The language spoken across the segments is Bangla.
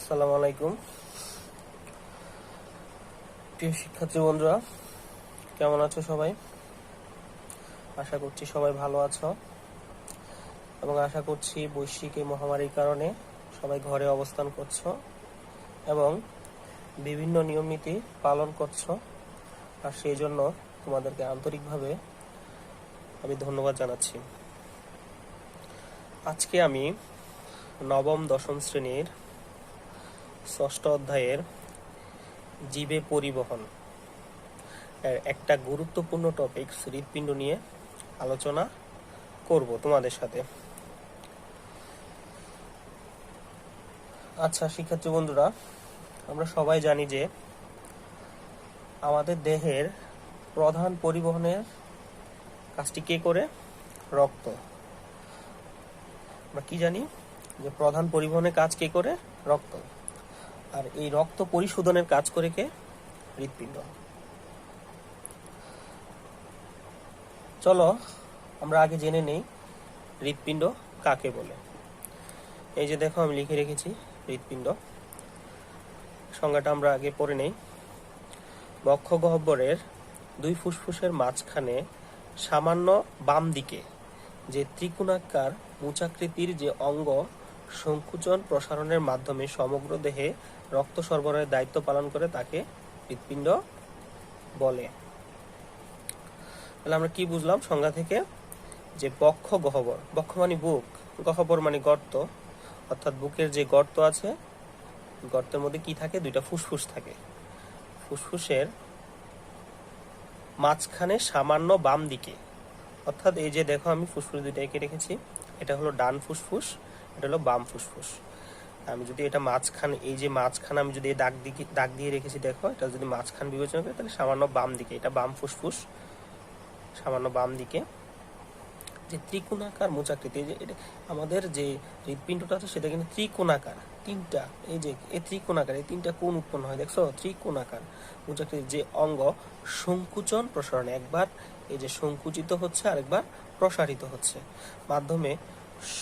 আসসালামু আলাইকুম প্রিয় শিক্ষার্থী বন্ধুরা, কেমন আছো সবাই? আশা করছি সবাই ভালো আছো এবং আশা করছি বৈশ্বিক এই মহামারীর কারণে সবাই ঘরে অবস্থান করছো এবং বিভিন্ন নিয়ম নীতি পালন করছো। আর সেই জন্য তোমাদেরকে আন্তরিকভাবে আমি ধন্যবাদ জানাচ্ছি। আজকে আমি নবম দশম শ্রেণীর ষষ্ঠ অধ্যায়ের জীবে পরিবহন একটা গুরুত্বপূর্ণ টপিক হৃৎপিণ্ড নিয়ে আলোচনা করব তোমাদের সাথে। আচ্ছা শিক্ষার্থী বন্ধুরা, আমরা সবাই জানি যে আমাদের দেহের প্রধান পরিবহনের কাজটি কে করে? রক্ত। আমরা কি জানি যে প্রধান পরিবহনের কাজ কে করে? রক্ত। আর এই রক্ত পরিশোধনের কাজ করে কে? হৃৎপিণ্ড। চলো আমরা আগে জেনে নেই হৃৎপিণ্ড কাকে বলে। এই যে দেখো আমি লিখে রেখেছি হৃৎপিণ্ড। সংজ্ঞাটা আমরা আগে পড়ে নেই। বক্ষ গহ্বরের দুই ফুসফুসের মাঝখানে সামান্য বাম দিকে যে ত্রিকোণাকার মুচাকৃতির যে অঙ্গ সংকুচন প্রসারণের মাধ্যমে সমগ্র দেহে রক্ত সরবরাহের দায়িত্ব পালন করে তাকে হৃৎপিণ্ড বলে। তাহলে আমরা কি বুঝলাম সংজ্ঞা থেকে? যে বক্ষ গহ্বর, বক্ষ মানে বুক, গহ্বর মানে গর্ত, অর্থাৎ বুকের যে গর্ত আছে, গর্তের মধ্যে কি থাকে? দুইটা ফুসফুস থাকে। ফুসফুসের মাঝখানে সামান্য বাম দিকে, অর্থাৎ এই যে দেখো আমি ফুসফুস দুইটা এঁকে রেখেছি, এটা হলো ডান ফুসফুস, এটা হলো বাম ফুসফুস। আমি যদি এটা মাঝখানে, এই যে মাঝখানে আমি যদি দাগ দিয়ে রেখেছি, দেখো এটা যদি মাঝখান বিবেচনা করি তাহলে সামান্য বাম দিকে, এটা বাম ফুসফুস, সামান্য বাম দিকে যে ত্রিকোণাকার মোচাকৃতি, যে এটা আমাদের যে হৃৎপিণ্ডটা আছে সেটা কিন্তু ত্রিকোণাকার, তিনটা, এই যে এই ত্রিকোণাকার, এই তিনটা কোণ উৎপন্ন হয়, দেখছো? ত্রিকোণাকার মোচাকৃতির যে অঙ্গ সংকুচন প্রসারণে, একবার এই যে সংকুচিত হচ্ছে আরেকবার প্রসারিত হচ্ছে মাধ্যমে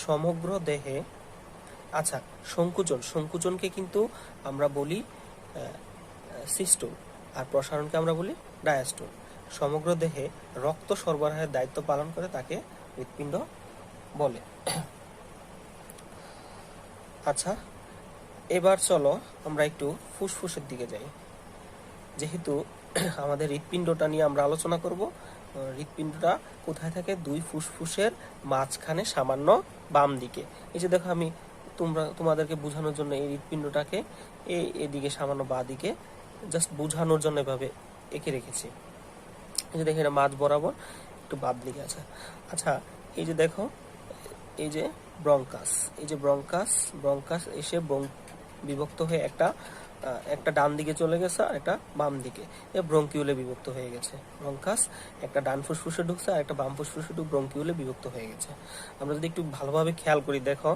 সমগ্র দেহে। আচ্ছা, সংকুচনকে কিন্তু আমরা বলি সিস্টোল, আর প্রসারণকে আমরা বলি ডায়াস্টোল। সমগ্র দেহে রক্ত সরবরাহের দায়িত্ব পালন করে তাকে হৃৎপিণ্ড বলে। আচ্ছা, এবার চলো আমরা একটু ফুসফুসের দিকে যাই। যেহেতু আমাদের হৃৎপিণ্ডটা নিয়ে আমরা আলোচনা করব, হৃৎপিণ্ডটা কোথায় থাকে? দুই ফুসফুসের মাঝখানে সামান্য বাম দিকে। এই যে দেখো আমি তোমাদেরকে বোঝানোর জন্য এই হৃৎপিণ্ডটাকে এদিকে সামান্য বাঁ দিকে জাস্ট বোঝানোর জন্য এভাবে এঁকে রেখেছি। এই যে দেখো এটা মাঝ বরাবর একটু বাম দিকে আছে। আচ্ছা, এই যে দেখো এই যে ব্রঙ্কাস, এই যে ব্রঙ্কাস এসে বিভক্ত হয়ে একটা ডান দিকে চলে গেছে আর একটা বাম দিকে, ব্রঙ্কিউলে বিভক্ত হয়ে গেছে। ব্রঙ্কাস একটা ডান ফুসফুসে ঢুকছে আর একটা বাম ফুসফুসে ব্রঙ্কিউলে বিভক্ত হয়ে গেছে। আমরা যদি একটু ভালোভাবে খেয়াল করি, দেখো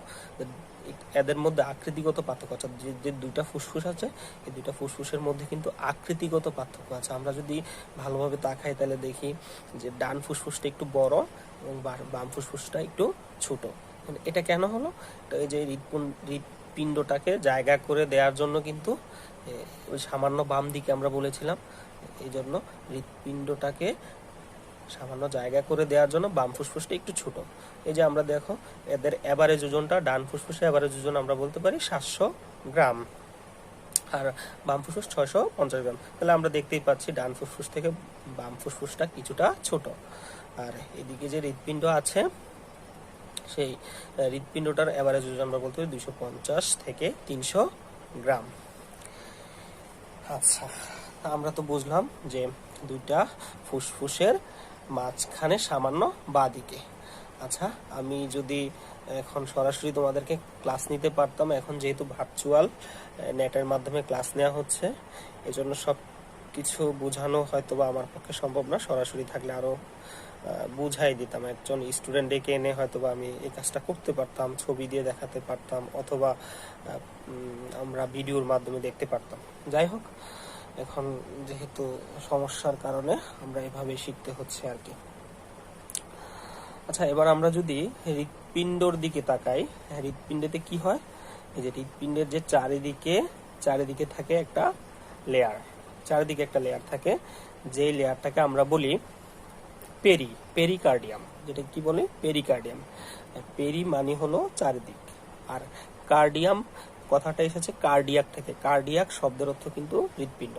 এদের মধ্যে আকৃতিগত পার্থক্য আছে। যে দুইটা ফুসফুস আছে, এই দুইটা ফুসফুসের মধ্যে কিন্তু আকৃতিগত পার্থক্য আছে। আমরা যদি ভালোভাবে তাকাই তাহলে দেখি যে ডান ফুসফুসটা একটু বড় এবং বাম ফুসফুসটা একটু ছোট। এটা কেন হলো? এই যে হৃৎপিণ্ডটাকে জায়গা করে দেওয়ার জন্য কিন্তু ওই সামান্য বাম দিকে আমরা বলেছিলাম, এই জন্য হৃৎপিণ্ডটাকে সামান্য জায়গা করে দেওয়ার জন্য বাম ফুসফুসটা একটু ছোট। এই যে আমরা দেখো এদের এভারেজ ওজনটা, ডান ফুসফুসে এভারেজ ওজন আমরা বলতে পারি 700 গ্রাম আর বাম ফুসফুস 650 গ্রাম। তাহলে আমরা দেখতেই পাচ্ছি ডান ফুসফুস থেকে বাম ফুসফুসটা কিছুটা ছোট। আর এদিকে যে হৃৎপিণ্ড আছে, সেই হৃৎপিণ্ডটার এভারেজ ওজন আমরা বলতে পারি 250 থেকে 300 গ্রাম। আচ্ছা, আমরা তো বুঝলাম যে দুইটা ফুসফুসের মাঝখানে সামান্য বাঁ দিকে। আচ্ছা, আমি যদি এখন সরাসরি তোমাদেরকে ক্লাস নিতে পারতাম, এখন যেহেতু ভার্চুয়াল নেটের মাধ্যমে ক্লাস নেওয়া হচ্ছে, এজন্য সব কিছু বোঝানো হয়তো বা আমার পক্ষে সম্ভব না। সরাসরি থাকলে আরো বুঝাই দিতাম, একজন স্টুডেন্ট ডেকে এনে হয়তো বা আমি এই কাজটা করতে পারতাম, ছবি দিয়ে দেখাতে পারতাম, অথবা আমরা ভিডিওর মাধ্যমে দেখতে পারতাম। যাই হোক, এখন যেহেতু সমস্যার কারণে আমরা এভাবে শিখতে হচ্ছে আর কি। আচ্ছা, এবার আমরা যদি হৃৎপিণ্ডর দিকে তাকাই, হৃৎপিণ্ডেতে কি হয়? এই যে হৃৎপিণ্ডের যে চারিদিকে থাকে একটা লেয়ার, চারিদিকে একটা লেয়ার থাকে, যে লেয়ারটাকে আমরা বলি পেরিকার্ডিয়াম। যেটা কি বলে? পেরিকার্ডিয়াম। পেরি মানে হলো চারিদিক, আর কার্ডিয়াম কথাটা এসেছে কার্ডিয়াক থেকে। কার্ডিয়াক শব্দের অর্থ কিন্তু হৃৎপিণ্ড।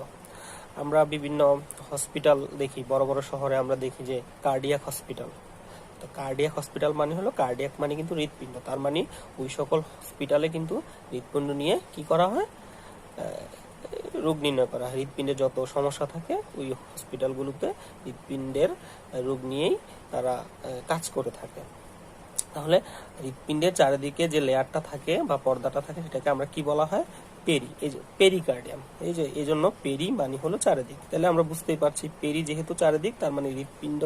আমরা বিভিন্ন হসপিটাল দেখি, বড় বড় শহরে আমরা দেখি যে কার্ডিয়াক হসপিটাল। তো কার্ডিয়াক হসপিটাল মানে হলো, কার্ডিয়াক মানে কিন্তু হৃৎপিণ্ড। তার মানে ওই সকল হসপিটালে কিন্তু হৃৎপিণ্ড নিয়ে কি করা হয়? রোগ নির্ণয় করা হয়। হৃৎপিণ্ডের যত সমস্যা থাকে ওই হসপিটালগুলোতে হৃৎপিণ্ডের রোগ নিয়েই তারা কাজ করে থাকে। তাহলে হৃৎপিণ্ডের চারিদিকে যে লেয়ারটা থাকে বা পর্দাটা থাকে সেটাকে আমরা কি বলা হয়? পেরি। এই যে পেরিকার্ডিয়াম, এই জন্য পেরি মানে হলো চারিদিক। তাহলে আমরা বুঝতেই পারছি পেরি যেহেতু চারিদিক, তার মানে হৃৎপিণ্ড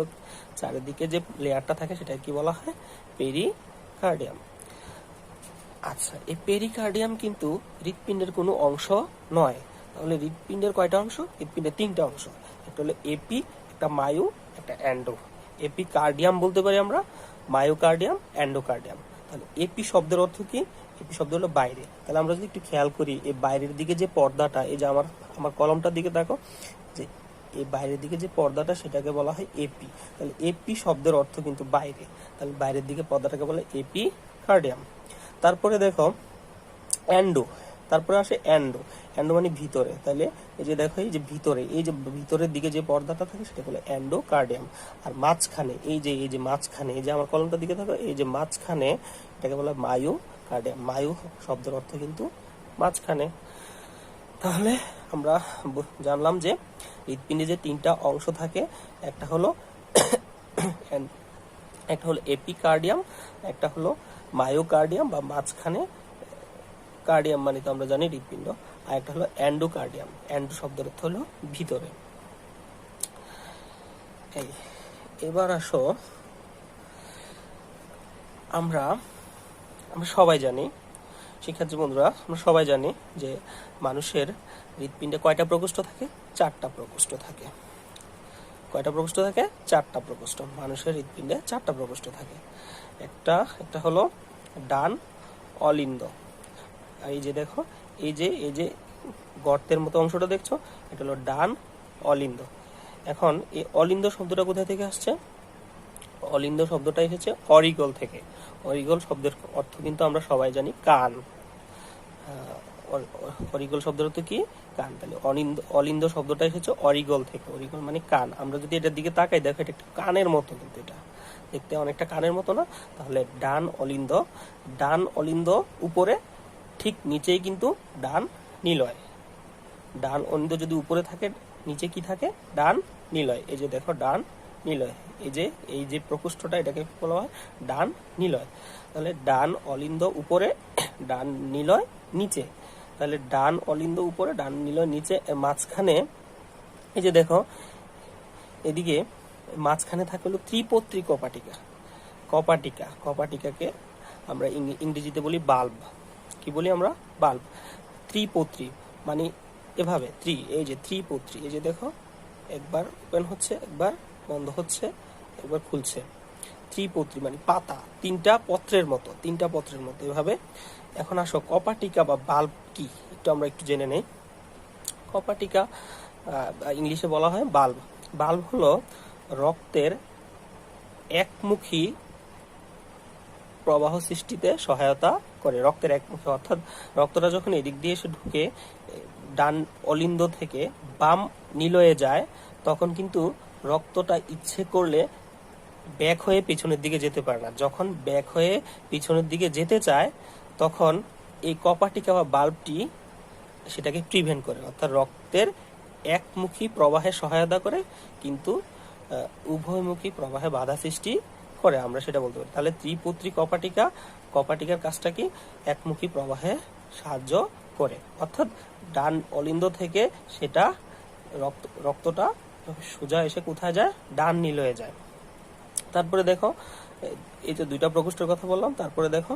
চারিদিকে যে লেয়ারটা থাকে সেটা কি বলা হয়? পেরিকার্ডিয়াম। আচ্ছা, এই পেরিকার্ডিয়াম কিন্তু হৃৎপিণ্ডের কোনো অংশ নয়। তাহলে হৃৎপিণ্ডের কয়টা অংশ? হৃৎপিণ্ডের 3টা অংশ। একটা হলো এপি, একটা মায়ো, একটা অ্যান্ডো। এপিকার্ডিয়াম বলতে পারি আমরা, মায়োকার্ডিয়াম, অ্যান্ডোকার্ডিয়াম। তাহলে এপি শব্দের অর্থ কি? এপি শব্দ হলো বাইরে। তাহলে আমরা যদি একটু খেয়াল করি, এই বাইরের দিকে যে পর্দাটা, এই যে আমার কলমটার দিকে দেখো, যে এই বাইরের দিকে যে পর্দাটা সেটাকে বলা হয় এপি। তাহলে এপি শব্দের অর্থ কিন্তু বাইরে। তাহলে বাইরের দিকে পর্দাটাকে বলে এপিকার্ডিয়াম। তারপরে দেখো অ্যান্ডো, তারপরে আসে অ্যান্ডো। অ্যান্ডো মানে ভিতরে। তাহলে এই যে দেখো, এই যে ভিতরের দিকে যে পর্দাটা থাকে সেটা বলে অ্যান্ডোকার্ডিয়াম। আর মাঝখানে এই যে মাঝখানে, এই যে আমার কলমটার দিকে থাকো, এই যে মাঝখানে এটাকে বলে মায়োকার্ডিয়াম। মায়ো শব্দের অর্থ কিন্তু মাঝখানে। তাহলে আমরা জানলাম যে হৃৎপিণ্ডে যে 3টা অংশ থাকে, একটা হলো এপিকার্ডিয়াম, একটা হলো মায়োকার্ডিয়াম বা মাঝখানে, কার্ডিয়াম মানে তো আমরা জানি হৃৎপিণ্ড, আর একটা হলো অ্যান্ডোকার্ডিয়াম। অ্যান্ডো শব্দের অর্থ হলো ভিতরে। এবার আসো, আমরা সবাই জানি, শিক্ষার্থী বন্ধুরা, আমরা সবাই জানি যে মানুষের হৃৎপিণ্ডে কয়টা প্রকোষ্ঠ থাকে? 4টা প্রকোষ্ঠ থাকে। কয়টা প্রকোষ্ঠ থাকে? 4টা প্রকোষ্ঠ। মানুষের হৃৎপিণ্ডে 4টা প্রকোষ্ঠ থাকে। একটা হলো ডান অলিন্দ। আর এই যে দেখো, এই যে গর্তের মতো অংশটা দেখছো, এটা হলো ডান অলিন্দ। এখন এই অলিন্দ শব্দটা কোথা থেকে আসছে? অলিন্দ শব্দটা এসেছে অরিগল থেকে। অরিগল শব্দের অর্থ কিন্তু আমরা সবাই জানি কান। অরিগল শব্দের অর্থ কি? কান। তাহলে অলিন্দ শব্দটা এসেছে অরিগল থেকে। অরিগল মানে কান। আমরা যদি এটার দিকে তাকাই, দেখো এটা একটা কানের মতো, কিন্তু এটা দেখতে অনেকটা কানের মতো না? তাহলে ডান অলিন্দ। ডান অলিন্দ উপরে, ঠিক নিচেই কিন্তু ডান নিলয়। ডান অলিন্দ যদি উপরে থাকে, নিচে কি থাকে? ডান নিলয়। এই যে দেখো ডান নিলয়, এই যে প্রকোষ্ঠটা, এটাকে বলা হয় ডান নিলয়। তাহলে ডান অলিন্দ উপরে, ডান নিলয় নিচে। তাহলে ডান অলিন্দ উপরে, ডান নিলয় নিচে। মাঝখানে এই যে দেখো, এদিকে মাঝখানে থাকে হলো ত্রিপত্রী কপাটিকা। কপাটিকাকে আমরা ইংরেজিতে বলি বাল্ব। কি বলি আমরা? বাল্ব। ত্রিপত্রী মানে এভাবে এই যে ত্রিপত্রী, এই যে দেখো, একবার ওপেন হচ্ছে, একবার বন্ধ হচ্ছে, একবার খুলছে। ত্রিপত্রী মানে পাতা, 3টা পত্রের মতো এভাবে। এখন আসো, কপাটিকা বা বাল্ব কি আমরা একটু জেনে নেই। কপাটিকা ইংলিশে বলা হয় বাল্ব। বাল্ব হলো রক্তের একমুখী প্রবাহ সৃষ্টিতে সহায়তা করে। রক্তের একমুখী, অর্থাৎ রক্তটা যখন এদিক দিয়ে এসে ঢুকে ডান অলিন্দ থেকে বাম নিলয়ে যায়, তখন কিন্তু রক্তটা ইচ্ছে করলে ব্যাক হয়ে পিছনের দিকে যেতে পারে না। যখন ব্যাক হয়ে পিছনের দিকে যেতে চায়, তখন এই কপাটিকা বা বাল্বটি সেটাকে প্রিভেন্ট করে, অর্থাৎ রক্তের একমুখী প্রবাহে সহায়তা করে, কিন্তু উভয়মুখী প্রবাহে বাধা সৃষ্টি করে, আমরা সেটা বলতে পারি। তাহলে ত্রিপত্রী কপাটিকার কাজটা কি? একমুখী প্রবাহে সাহায্য করে, অর্থাৎ ডান অলিন্দ থেকে সেটা রক্তটা সোজা এসে কোথায় যায়? ডান নিলয়ে যায়। তারপরে দেখো, এই যে 2টা প্রকোষ্ঠের কথা বললাম, তারপরে দেখো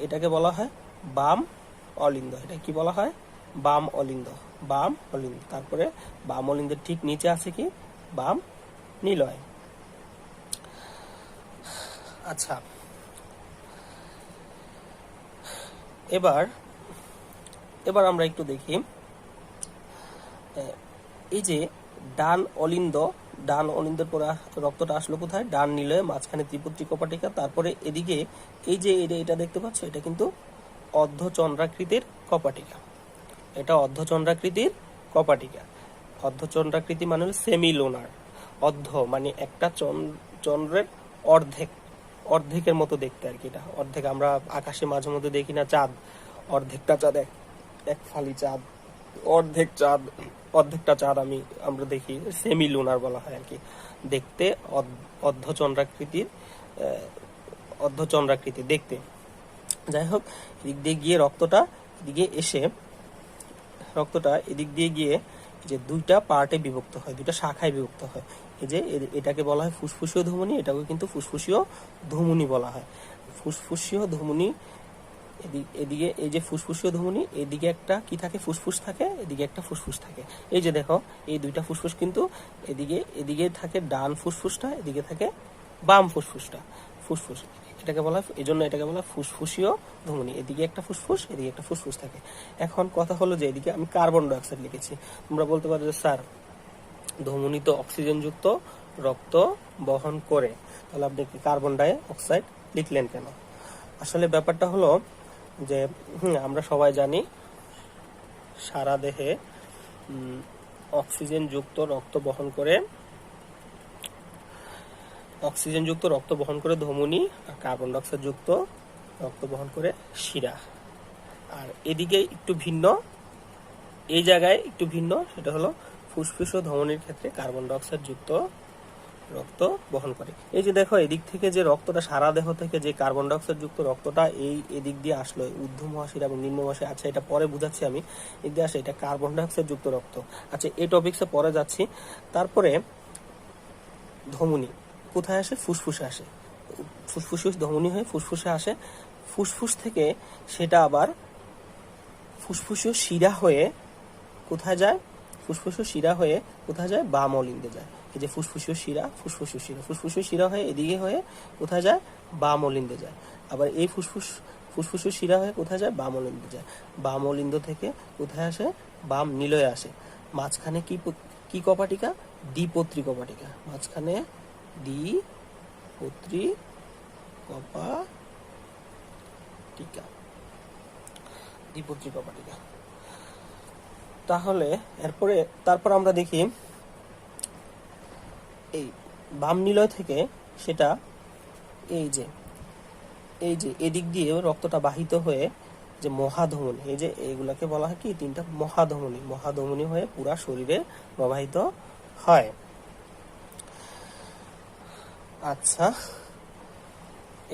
এটাকে বলা হয় বাম অলিন্দ। এটা কি বলা হয়? বাম অলিন্দ। তারপরে বাম অলিন্দের ঠিক নিচে আছে কি? বাম নিলয়। আচ্ছা, এবার এবার আমরা একটু দেখি, এই যে ডান অলিন্দের পরে রক্তটা আসলো কোথায়? ডান নিলয়ে, মাঝখানে ত্রিপত্রী কপাটিকা, তারপরে এদিকে এই যে এটা দেখতে পাচ্ছ, এটা কিন্তু অর্ধচন্দ্রাকৃতির কপাটিকা। এটা অর্ধচন্দ্রাকৃতির কপাটিকা। অর্ধচন্দ্রাকৃতি মানে হলো সেমি লোনার। অর্ধ মানে একটা চন্দ্রের অর্ধেকের মতো দেখতে আর কি। এটা অর্ধেক, আমরা আকাশে মাঝে মধ্যে দেখি না চাঁদ, অর্ধেকটা চাঁদ, এক ফালি চাঁদ, অর্ধেকটা চাঁদ আমরা দেখি, সেমি লুনার বলা হয় আর কি। দেখতে অর্ধচন্দ্রাকৃতি দেখতে। যাই হোক, এদিক দিয়ে গিয়ে রক্তটা এদিক দিয়ে গিয়ে যে দুইটা পার্টে বিভক্ত হয়, দুইটা শাখায় বিভক্ত হয়। এই যে এটাকে বলা হয় ফুসফুসীয় ধমনী, এটাকে কিন্তু ফুসফুসীয় ধমনী বলা হয়। ফুসফুসীয় ধমনী, এদিকে এই যে ফুসফুসীয় ধমনী, এদিকে একটা কি থাকে? ফুসফুস থাকে, এদিকে একটা ফুসফুস থাকে। এই যে দেখো, এই দুইটা ফুসফুস কিন্তু এদিকে থাকে ডান ফুসফুসটা, এদিকে থাকে বাম ফুসফুসটা। ফুসফুস এটাকে বলা হয়, এই জন্য এটাকে বলা হয় ফুসফুসীয় ধমনী। এদিকে একটা ফুসফুস, এদিকে একটা ফুসফুস থাকে। এখন কথা হলো যে এদিকে আমি কার্বন ডাইঅক্সাইড লিখেছি। তোমরা বলতে পারো যে স্যার, ধমনী তো অক্সিজেন যুক্ত রক্ত বহন করে, তাহলে আপনি কি কার্বন ডাই অক্সাইড লিখলেন কেন? আসলে ব্যাপারটা হলো যে আমরা সবাই জানি সারা দেহে অক্সিজেন যুক্ত রক্ত বহন করে ধমনী, আর কার্বন ডাইঅক্সাইড যুক্ত রক্ত বহন করে শিরা। আর এদিকে একটু ভিন্ন, এই জায়গায় একটু ভিন্ন, সেটা হলো ফুসফুস ও ধমনীর ক্ষেত্রে কার্বন ডাইঅক্সাইড যুক্ত রক্ত বহন করে। এই যে দেখো, এদিক থেকে যে রক্তটা, সারা দেহ থেকে যে কার্বন ডাইঅক্সাইড যুক্ত রক্তটা এদিক দিয়ে আসলো, ঊর্ধ্ব মহাশিরা এবং নিম্ন মহাশিরা। আচ্ছা, এটা পরে বুঝাচ্ছি আমি, এদিক দিয়ে আসে, এটা কার্বন ডাইঅক্সাইড যুক্ত রক্ত। আচ্ছা, এই টপিকসে পরে যাচ্ছি। তারপরে ধমনী কোথায় আসে? ফুসফুসে আসে। ফুসফুস ধমনী হয়ে ফুসফুসে আসে। ফুসফুস থেকে সেটা আবার ফুসফুসীয় শিরা হয়ে কোথায় যায়? বাম অলিন্দে যায়। এই যে ফুসফুসীয় শিরা হয়ে এদিকে হয়ে কোথায় যায়? বাম অলিন্দে যায়। আবার এই ফুসফুসীয় শিরা হয়ে কোথায় যায়? বাম অলিন্দে যায়। বাম অলিন্দ থেকে কোথায় আসে? বাম নিলয়ে আসে। মাঝখানে কি কপাটিকা? দ্বিপত্রী কপাটিকা। মাঝখানে দ্বিপত্রী কপাটিকা। তাহলে তারপর আমরা দেখি, এই বাম নিলয় থেকে সেটা এই যে এদিক দিয়ে রক্তটা বাহিত হয়ে যে মহাধমনী, এই যে এগুলাকে বলা হয় কি? তিনটা মহাধমনী হয়ে পুরা শরীরে প্রবাহিত হয়। আচ্ছা,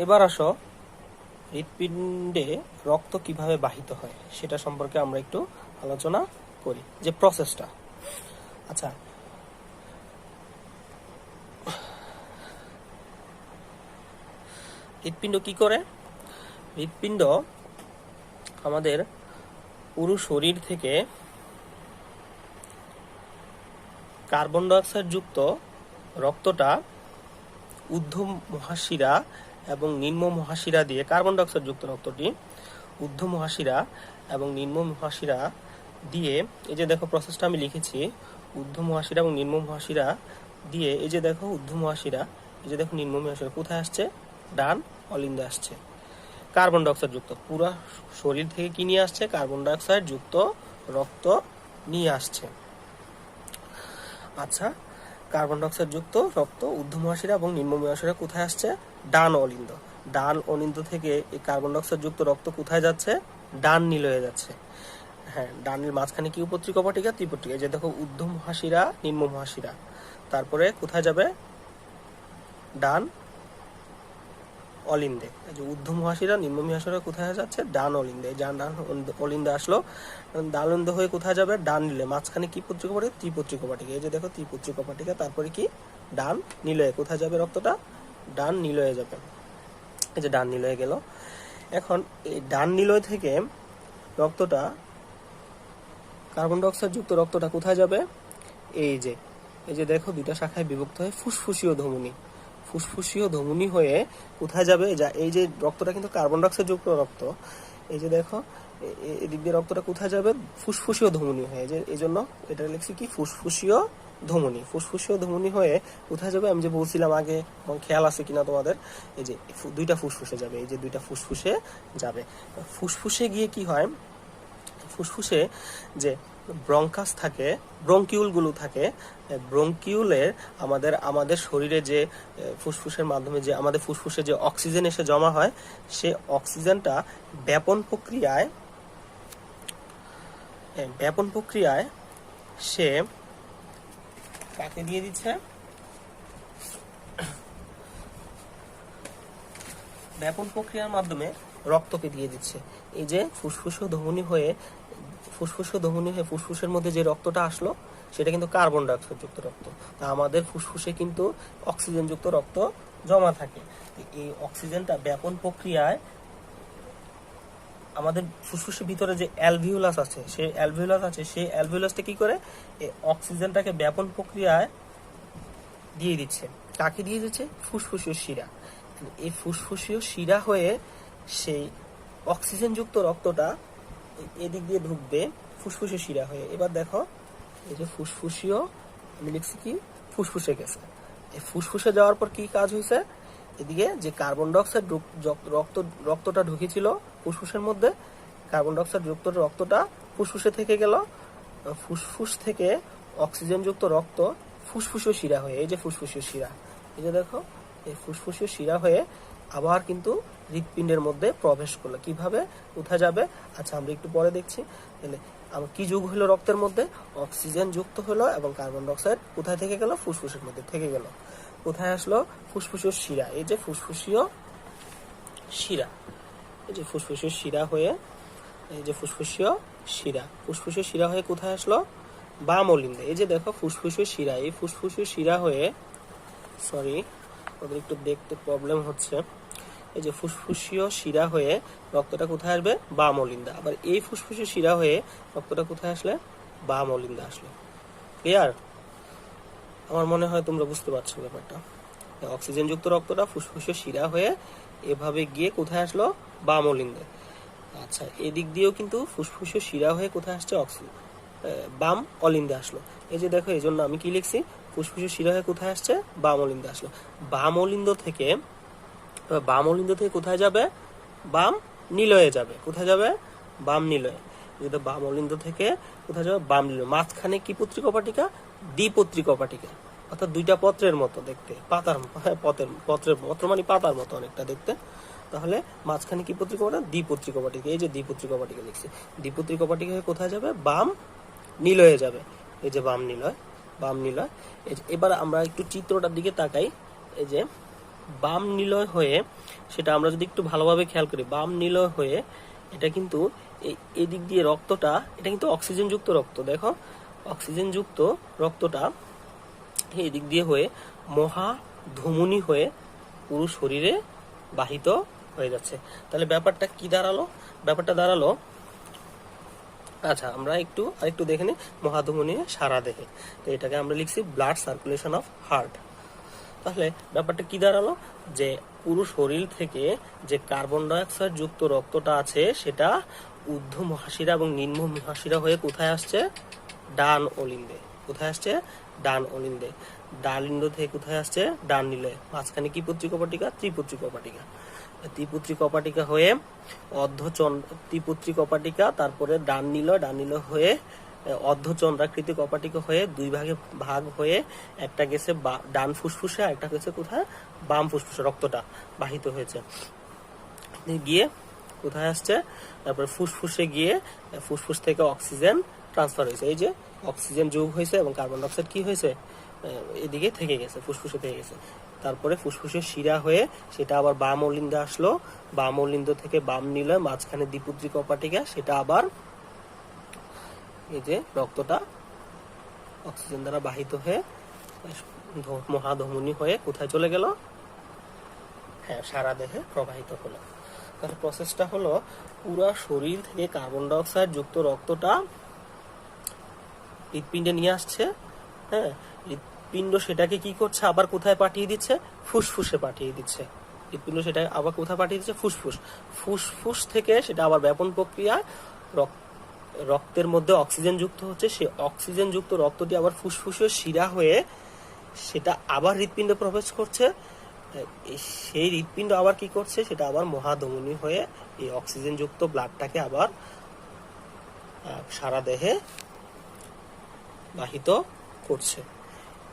এবার আসো, হৃৎপিণ্ডে রক্ত কিভাবে বাহিত হয় সেটা সম্পর্কে আমরা একটু আলোচনা করি, যে প্রসেসটা। আচ্ছা, হৃৎপিণ্ড কি করে? হৃৎপিণ্ড আমাদের পুরো শরীর থেকে কার্বন ডাইঅক্সাইড যুক্ত রক্তটা ঊর্ধ্ব মহাশিরা এবং নিম্ন মহাশিরা দিয়ে, কার্বন ডাইঅক্সাইড যুক্ত রক্তটি ঊর্ধ্ব মহাশিরা এবং নিম্ন মহাশিরা দিয়ে, এই যে দেখো প্রসেসটা আমি লিখেছি, ঊর্ধ্ব মহাশিরা এবং নিম্ন মহাশিরা দিয়ে, এই যে দেখো ঊর্ধ্ব মহাশিরা, এই যে দেখো নিম্ন মহাশিরা, কোথায় আসছে? ডান অলিন্দে আসছে। কার্বন ডাইঅক্সাইড যুক্ত পুরো শরীর থেকে কি নিয়ে আসছে? কার্বন ডাইঅক্সাইড যুক্ত রক্ত নিয়ে আসছে। আচ্ছা, কার্বন ডাইঅক্সাইড যুক্ত রক্ত ঊর্ধ্ব মহাশিরা এবং নিম্ন মহাশিরা কোথায় আসছে? ডান অলিন্দ থেকে এই কার্বন ডাইঅক্সাইড যুক্ত রক্ত কোথায় যাচ্ছে? ডান নিলয়ে যাচ্ছে। হ্যাঁ, ডানের মাঝখানে কি উপত্রী কপাটিকা? ত্রিপত্রিকা। এই যে দেখো ঊর্ধ্ব মহাশিরা, নিম্ন মহাশিরা, তারপরে কোথায় যাবে? ডান অলিন্দে। এই যে ঊর্ধ্ব মহাশিরা, নিম্ন মহাশিরা কোথায় যাচ্ছে? ডান অলিন্দে। ডান অলিন্দে আসলো, ডান অলিন্দ হয়ে কোথায় যাবে? ডান নিলয়ে। মাঝখানে কি পত্রিকা পড়ে? ত্রিপত্রী কপাটিকা। এই যে দেখো ত্রিপত্রী কপাটিকা, তারপরে কি? ডান নিলয়ে। কোথায় যাবে রক্তটা? ডান নিলয়ে যাবে। এই যে ডান নিলয়ে গেল। এখন এই ডান নিলয় থেকে রক্তটা, কার্বন ডাইঅক্সাইড যুক্ত রক্তটা কোথায় যাবে? এই যে দেখো দুইটা শাখায় বিভক্ত হয়ে ফুসফুসীয় ধমনী হয়ে কোথায় যাবে? এই যে রক্তটা কিন্তু কার্বন ডাইঅক্সাইড যুক্ত রক্ত। এই যে দেখো এদিক দিয়ে রক্তটা কোথায় যাবে? ফুসফুসীয় ধমনী হয়ে, যে এই জন্য এটা লিখছি কি ফুসফুসীয় ধমনী। ফুসফুসীয় ধমনী হয়ে কোথায় যাবে? আমি যে বলছিলাম আগে, এবং খেয়াল আছে কিনা তোমাদের, এই যে দুইটা ফুসফুসে যাবে, এই যে দুইটা ফুসফুসে যাবে। ফুসফুসে গিয়ে কি হয়, ফুসফুসে যে ব্রঙ্কাস থাকে, ব্রঙ্কিউলগুলো থাকে, ব্রঙ্কিউলের আমাদের শরীরে যে ফুসফুসের মাধ্যমে যে আমাদের ফুসফুসে যে অক্সিজেন এসে জমা হয়, সে অক্সিজেনটা ব্যাপন প্রক্রিয়ায় সে কাকে দিয়ে দিচ্ছে? ব্যাপন প্রক্রিয়ার মাধ্যমে রক্তকে দিয়ে দিচ্ছে। এই যে ফুসফুসীয় ধমনী হয়ে ফুসফুসের মধ্যে যে রক্তটা আসলো, সেটা কিন্তু কার্বন ডাইঅক্সাইড যুক্ত রক্ত। তা আমাদের ফুসফুসে কিন্তু অক্সিজেন যুক্ত রক্ত জমা থাকে। এই অক্সিজেনটা ব্যাপন প্রক্রিয়ায় আমাদের ফুসফুসের ভিতরে যে অ্যালভিউলাস আছে, সেই অ্যালভিউলাসটা কি করে? এই অক্সিজেনটাকে ব্যাপন প্রক্রিয়ায় দিয়ে দিচ্ছে। কাকে দিয়ে দিচ্ছে? ফুসফুসীয় শিরা। এই ফুসফুসীয় শিরা হয়ে সেই অক্সিজেন যুক্ত রক্তটা এদিক দিয়ে ঢুকবে ফুসফুসীয় শিরা হয়ে। এবার দেখো, এই যে ফুসফুসীয়, আমি লিখছি কি ফুসফুসে গেছে। এই ফুসফুসে যাওয়ার পর কি কাজ হয়েছে? এদিকে যে কার্বন ডাইঅক্সাইড রক্তটা ঢুকেছিল ফুসফুসের মধ্যে, কার্বন ডাইঅক্সাইড যুক্ত রক্তটা ফুসফুসে থেকে গেল। ফুসফুস থেকে অক্সিজেন যুক্ত রক্ত ফুসফুসীয় শিরা হয়ে, এই যে ফুসফুসীয় শিরা, এই যে দেখো, এই ফুসফুসীয় শিরা হয়ে আবার কিন্তু হৃৎপিণ্ডের মধ্যে প্রবেশ করলো। কিভাবে, কোথায় যাবে? আচ্ছা, আমরা একটু পরে দেখছি। তাহলে আমার কি যোগ হলো রক্তের মধ্যে? অক্সিজেন যুক্ত হলো এবং কার্বন ডাইঅক্সাইড কোথায় থেকে গেল? ফুসফুসের মধ্যে থেকে গেল। কোথায় আসলো? ফুসফুসীয় শিরা। এই যে ফুসফুসীয় শিরা, এই যে ফুসফুসীয় শিরা হয়ে, এই যে ফুসফুসীয় শিরা হয়ে কোথায় আসলো? বাম অলিন্দে। এই যে দেখো ফুসফুসীয় শিরা, এই ফুসফুসীয় শিরা হয়ে, সরি ওদের একটু দেখতে প্রবলেম হচ্ছে, এই যে ফুসফুসীয় শিরা হয়ে রক্তটা কোথায় আসবে? বাম অলিন্দা। আবার এই ফুসফুসীয় শিরা হয়ে রক্তটা কোথায় আসলে? বাম অলিন্দা আসলো। ক্লিয়ার? আমার মনে হয় তোমরা বুঝতে পারছো ব্যাপারটা। অক্সিজেন যুক্ত রক্তটা ফুসফুসীয় শিরা হয়ে এভাবে গিয়ে কোথায় আসলো? বাম অলিন্দে। আচ্ছা, এদিক দিয়েও কিন্তু ফুসফুসীয় শিরা হয়ে কোথায় আসছে? বাম অলিন্দে আসলো। এই যে দেখো, এই জন্য আমি কি লিখছি? ফুসফুসীয় শিরা হয়ে কোথায় আসছে? বাম অলিন্দে আসলো। বাম অলিন্দ থেকে কোথায় যাবে? বাম নিলয়ে যাবে। কোথায় যাবে? বাম নিলয়ে। যেটা বাম অলিন্দ থেকে কোথায় যাবে? বাম নিলয়। মাঝখানে কি পত্রিকপাটিকা? দ্বিপত্রিকপাটিকা, অর্থাৎ দুইটা পত্রের মতো দেখতে, পত্র মানে পাতার মতো অনেকটা দেখতে। তাহলে মাঝখানে কি পত্রিকপাটিকা? দ্বিপত্রিকপাটিকা। এই যে দ্বিপত্রিকপাটিকা লিখছি। দ্বিপত্রিকপাটিকা হয়ে কোথায় যাবে? বাম নিলয়ে যাবে। এই যে বাম নিলয়। এবার আমরা একটু চিত্রটার দিকে তাকাই। এই যে বাম নিলয় হয়ে, সেটা আমরা যদি একটু ভালোভাবে খেয়াল করি, বাম নিলয় হয়ে এটা কিন্তু এই দিক দিয়ে রক্তটা, এটা কিন্তু অক্সিজেন যুক্ত রক্ত। দেখো, অক্সিজেন যুক্ত রক্তটা এই দিক দিয়ে হয়ে মহাধমনী হয়ে পুরো শরীরে বাহিত হয়ে যাচ্ছে। তাহলে ব্যাপারটা কি দাঁড়ালো? আচ্ছা, আমরা আরেকটু দেখে নিই। মহাধমনী সারা দেহে, তো এটাকে আমরা লিখছি ব্লাড সার্কুলেশন অফ হার্ট। তাহলে ব্যাপারটা কি দাঁড়ালো? যে পুরো শরীর থেকে যে কার্বন ডাইঅক্সাইড যুক্ত রক্তটা আছে, সেটা ঊর্ধ্ব মহাশিরা এবং নিম্ন মহাশিরা হয়ে কোথায় আসছে? ডান অলিন্দে। কোথায় আসছে? ডান অলিন্দে। ডান অলিন্দ থেকে কোথায় আসছে? ডান নিলয়ে। মাঝখানে কি পত্রিকপাটিকা? ত্রিপত্রিকপাটিকা। ত্রিপত্রিকপাটিকা হয়ে ত্রিপত্রিকপাটিকা, তারপরে ডান নিলয় হয়ে অর্ধচন্দ্রাকৃতি কপাটিকা হয়ে দুই ভাগে ভাগ হয়ে একটা গেছে ডান ফুসফুসে, আর একটা গেছে কোথায়? বাম ফুসফুসে। রক্তটা বাহিত হয়েছে গিয়ে কোথায় আসছে? তারপরে ফুসফুসে গিয়ে ফুসফুস থেকে অক্সিজেন ট্রান্সফার হয়েছে। এই যে অক্সিজেন যোগ হয়েছে এবং কার্বন ডাইঅক্সাইড কি হয়েছে? এদিকে থেকে গেছে, ফুসফুসে থেকে গেছে। তারপরে ফুসফুসের শিরা হয়ে সেটা আবার বাম অলিন্দে আসলো। বাম অলিন্দ থেকে বাম নিলয়, মাঝখানে দ্বিপত্রিকপাটিকা, সেটা আবার এই যে রক্তটা অক্সিজেন দ্বারা বাহিত হয়ে মহাধমনী হয়ে কোথায় চলে গেল? হ্যাঁ, সারা দেহে প্রবাহিত হলো। তাহলে প্রসেসটা হলো, পুরা শরীর থেকে কার্বন ডাইঅক্সাইড যুক্ত রক্তটা হৃৎপিণ্ডে নিয়ে আসছে। হ্যাঁ, হৃৎপিণ্ড সেটাকে কি করছে? আবার কোথায় পাঠিয়ে দিচ্ছে? ফুসফুসে পাঠিয়ে দিচ্ছে। হৃৎপিণ্ড সেটা আবার কোথায় পাঠিয়ে দিচ্ছে? ফুসফুস। ফুসফুস থেকে সেটা আবার ব্যাপন প্রক্রিয়া রক্তের মধ্যে অক্সিজেন যুক্ত হচ্ছে, সেই অক্সিজেন যুক্ত রক্তটি আবার ফুসফুসের শিরা হয়ে সেটা আবার হৃৎপিণ্ডে প্রবেশ করছে। সেই হৃৎপিণ্ড আবার কি করছে? সেটা আবার মহাধমনী হয়ে এই অক্সিজেন যুক্ত ব্লাডটাকে আবার সারা দেহে বাহিত করছে।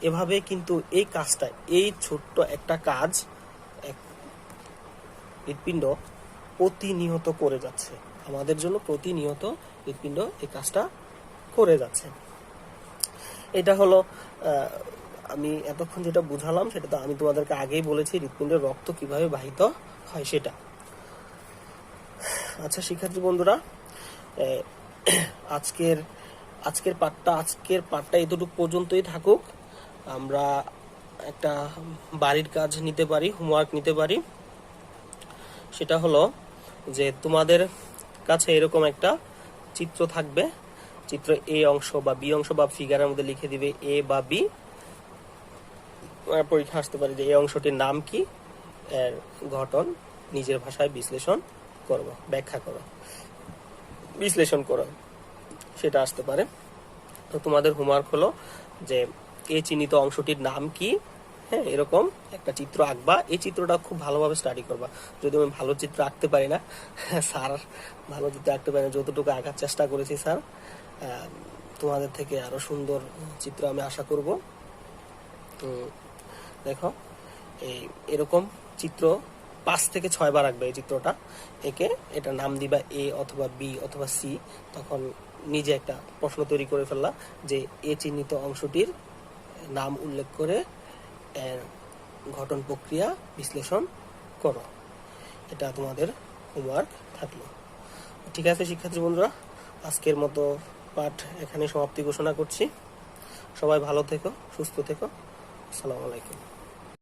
এভাবে কিন্তু এই কাজটা, এই ছোট্ট একটা কাজ হৃৎপিণ্ড প্রতিনিয়ত করে যাচ্ছে আমাদের জন্য। প্রতিনিয়ত হৃৎপিণ্ড এই কাজটা করে যাচ্ছে। এটা হলো আমি এতক্ষণ যেটা বুঝালাম সেটা তো আমি তোমাদেরকে আগেই বলেছি, হৃৎপিণ্ডের রক্ত কিভাবে বাহিত হয় সেটা। আচ্ছা শিক্ষার্থী বন্ধুরা, আজকের পাঠটা এতটুকু পর্যন্তই থাকুক। আমরা একটা বাড়ির কাজ নিতে পারি, হোমওয়ার্ক নিতে পারি। সেটা হলো যে তোমাদের কাছে এরকম একটা চিত্র থাকবে, চিত্র এ অংশ বা বি অংশ বা ফিগারের মধ্যে লিখে দিবে এ বা বি। পরীক্ষা আসতে পারে যে এই অংশটির নাম কি, এর গঠন নিজের ভাষায় বিশ্লেষণ করো, ব্যাখ্যা করো, বিশ্লেষণ করো, সেটা আসতে পারে। তো তোমাদের হোমওয়ার্ক হলো যে এই চিহ্নিত অংশটির নাম কি, হ্যাঁ এরকম একটা চিত্র আঁকবা। এই চিত্রটা খুব ভালোভাবে স্টাডি করবা। যদি আমি ভালো চিত্র আঁকতে পারি না, স্যার ভালো চিত্র আঁকতে পারি না, যতটুকু আঁকার চেষ্টা করেছি স্যার, তোমাদের থেকে আরো সুন্দর চিত্র আমি আশা করব। দেখো এরকম চিত্র 5 থেকে 6 বার আঁকবে এই চিত্রটা, একে এটা নাম দিবা এ অথবা বি অথবা সি। তখন নিজে একটা প্রশ্ন তৈরি করে ফেললা যে এ চিহ্নিত অংশটির নাম উল্লেখ করে এর গঠন প্রক্রিয়া বিশ্লেষণ করো। এটা তোমাদের হোমওয়ার্ক থাকলো। ঠিক আছে শিক্ষার্থী বন্ধুরা, আজকের মতো পাঠ এখানে সমাপ্তি ঘোষণা করছি। সবাই ভালো থেকো, সুস্থ থেকো। আসসালামু আলাইকুম।